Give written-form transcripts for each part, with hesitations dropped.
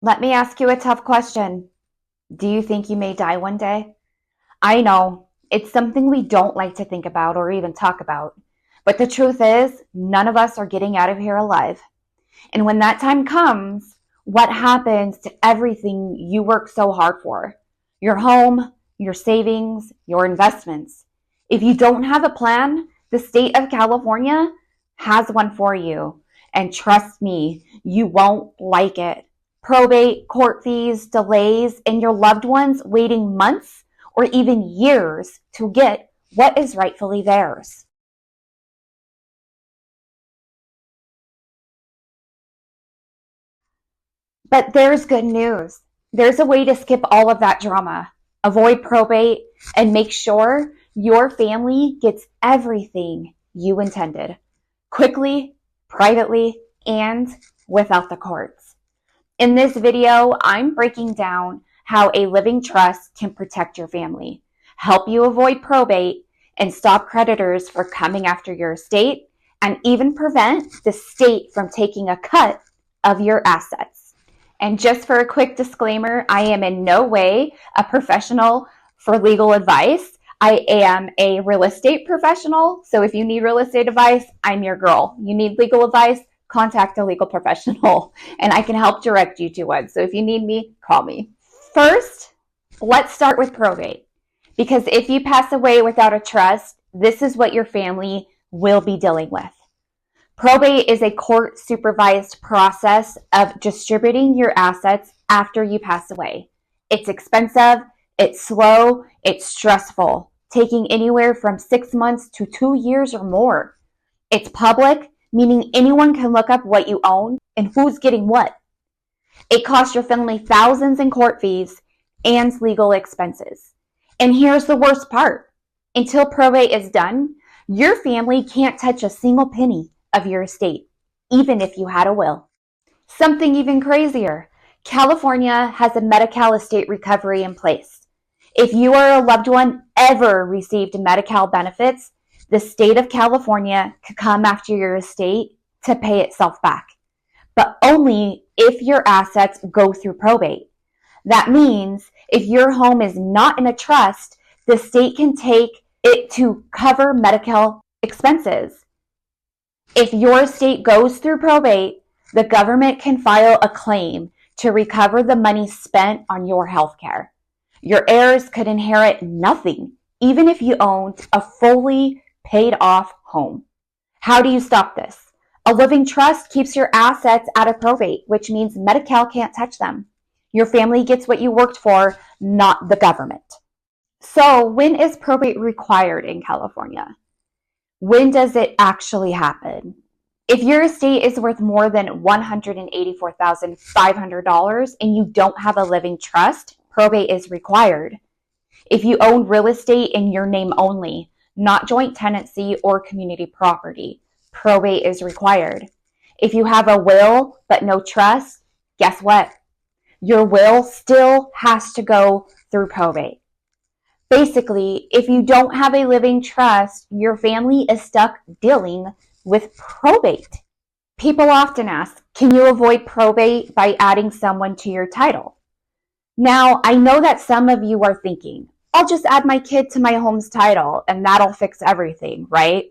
Let me ask you a tough question. Do you think you may die one day? I know, it's something we don't like to think about or even talk about. But the truth is, none of us are getting out of here alive. And when that time comes, what happens to everything you worked so hard for? Your home, your savings, your investments. If you don't have a plan, the state of California has one for you. And trust me, you won't like it. Probate, court fees, delays, and your loved ones waiting months or even years to get what is rightfully theirs. But there's good news. There's a way to skip all of that drama, avoid probate, and make sure your family gets everything you intended quickly, privately, and without the courts. In this video, I'm breaking down how a living trust can protect your family, help you avoid probate, and stop creditors from coming after your estate, and even prevent the state from taking a cut of your assets. And just for a quick disclaimer, I am in no way a professional for legal advice. I am a real estate professional. So if you need real estate advice, I'm your girl. You need legal advice, contact a legal professional and I can help direct you to one. So if you need me, call me. First, let's start with probate. Because if you pass away without a trust, this is what your family will be dealing with. Probate is a court-supervised process of distributing your assets after you pass away. It's expensive, it's slow, it's stressful, taking anywhere from 6 months to 2 years or more. It's public, meaning anyone can look up what you own and who's getting what. It costs your family thousands in court fees and legal expenses. And here's the worst part. Until probate is done, your family can't touch a single penny of your estate, even if you had a will. Something even crazier, California has a Medi-Cal Estate Recovery in place. If you or a loved one ever received Medi-Cal benefits, the state of California could come after your estate to pay itself back, but only if your assets go through probate. That means if your home is not in a trust, the state can take it to cover Medi-Cal expenses. If your estate goes through probate, the government can file a claim to recover the money spent on your health care. Your heirs could inherit nothing, even if you owned a fully paid off home. How do you stop this? A living trust keeps your assets out of probate, which means Medi-Cal can't touch them. Your family gets what you worked for, not the government. So, when is probate required in California? When does it actually happen? If your estate is worth more than $184,500 and you don't have a living trust, probate is required. If you own real estate in your name only, not joint tenancy or community property, probate is required. If you have a will but no trust, guess what? Your will still has to go through probate. Basically, if you don't have a living trust, your family is stuck dealing with probate. People often ask, can you avoid probate by adding someone to your title? Now, I know that some of you are thinking, I'll just add my kid to my home's title and that'll fix everything, right?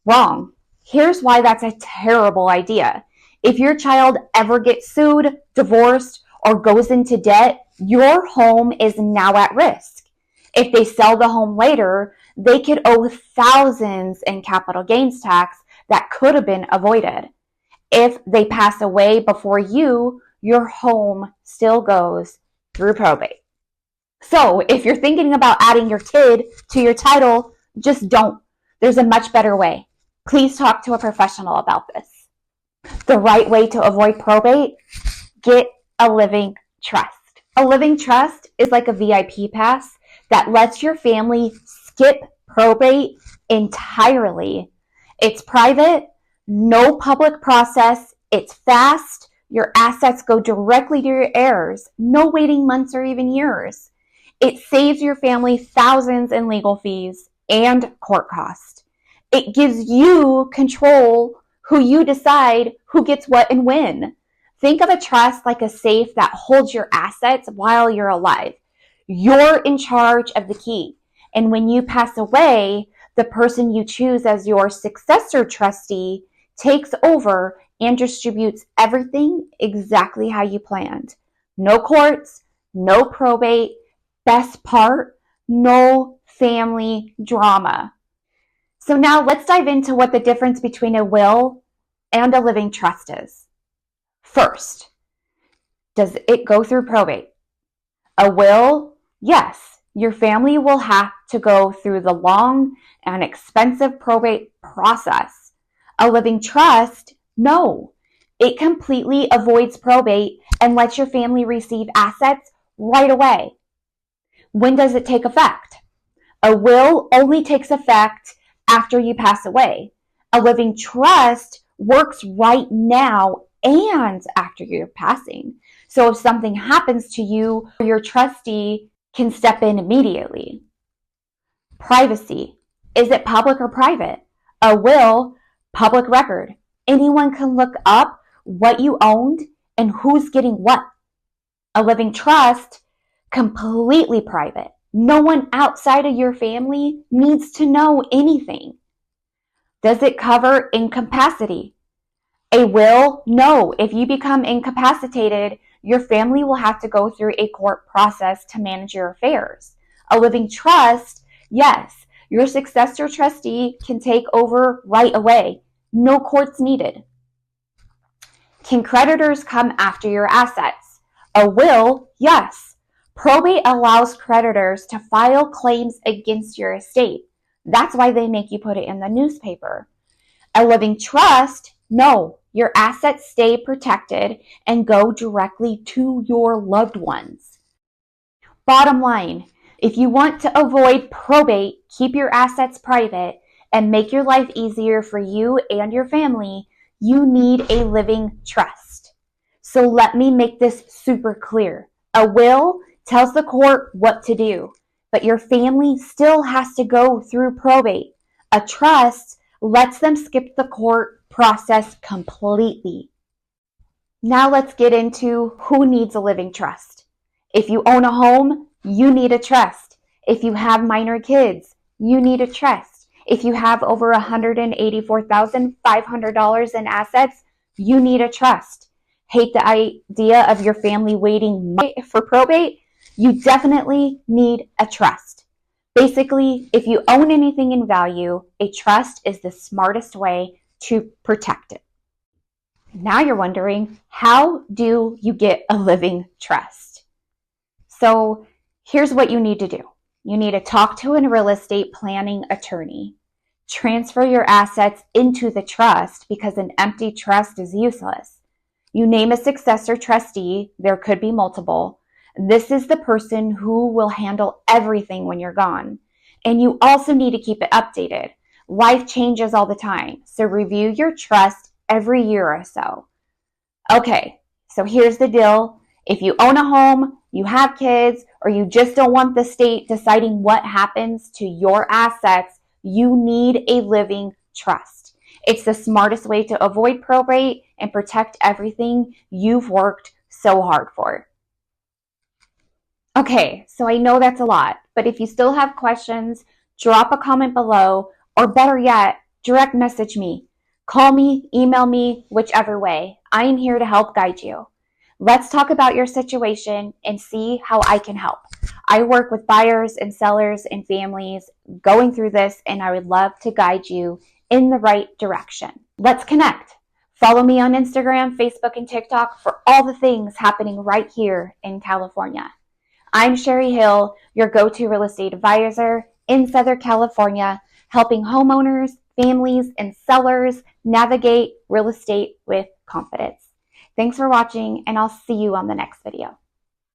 Wrong. Here's why that's a terrible idea. If your child ever gets sued, divorced, or goes into debt, your home is now at risk. If they sell the home later, they could owe thousands in capital gains tax that could have been avoided. If they pass away before you, your home still goes through probate. So if you're thinking about adding your kid to your title, just don't. There's a much better way. Please talk to a professional about this. The right way to avoid probate, get a living trust. A living trust is like a VIP pass that lets your family skip probate entirely. It's private, no public process, it's fast, your assets go directly to your heirs, no waiting months or even years. It saves your family thousands in legal fees and court costs. It gives you control who you decide who gets what and when. Think of a trust like a safe that holds your assets while you're alive. You're in charge of the key. And when you pass away, the person you choose as your successor trustee takes over and distributes everything exactly how you planned. No courts, no probate, best part, no family drama. So now let's dive into what the difference between a will and a living trust is. First, does it go through probate? A will, yes, your family will have to go through the long and expensive probate process. A living trust, no. It completely avoids probate and lets your family receive assets right away. When does it take effect? A will only takes effect after you pass away. A living trust works right now and after you're passing. So if something happens to you, your trustee can step in immediately. Privacy. Is it public or private? A will, public record. Anyone can look up what you owned and who's getting what. A living trust, completely private. No one outside of your family needs to know anything. Does it cover incapacity? A will, no. If you become incapacitated, your family will have to go through a court process to manage your affairs. A living trust, yes. Your successor trustee can take over right away. No courts needed. Can creditors come after your assets? A will, yes. Probate allows creditors to file claims against your estate. That's why they make you put it in the newspaper. A living trust, no. Your assets stay protected and go directly to your loved ones. Bottom line, if you want to avoid probate, keep your assets private, and make your life easier for you and your family, you need a living trust. So let me make this super clear. A will tells the court what to do, but your family still has to go through probate. A trust lets them skip the court process completely. Now let's get into who needs a living trust. If you own a home, you need a trust. If you have minor kids, you need a trust. If you have over $184,500 in assets, you need a trust. Hate the idea of your family waiting for probate? You definitely need a trust. Basically, if you own anything in value, a trust is the smartest way to protect it. Now you're wondering, how do you get a living trust? So here's what you need to do. You need to talk to a real estate planning attorney. Transfer your assets into the trust because an empty trust is useless. You name a successor trustee. There could be multiple. This is the person who will handle everything when you're gone. And you also need to keep it updated. Life changes all the time, so review your trust every year or so. Okay, so here's the deal. If you own a home, you have kids, or you just don't want the state deciding what happens to your assets, you need a living trust. It's the smartest way to avoid probate and protect everything you've worked so hard for. Okay, so I know that's a lot, but if you still have questions, drop a comment below, or better yet, direct message me. Call me, email me, whichever way. I am here to help guide you. Let's talk about your situation and see how I can help. I work with buyers and sellers and families going through this, and I would love to guide you in the right direction. Let's connect. Follow me on Instagram, Facebook, and TikTok for all the things happening right here in California. I'm Sherry Hill, your go-to real estate advisor in Southern California, helping homeowners, families, and sellers navigate real estate with confidence. Thanks for watching, and I'll see you on the next video.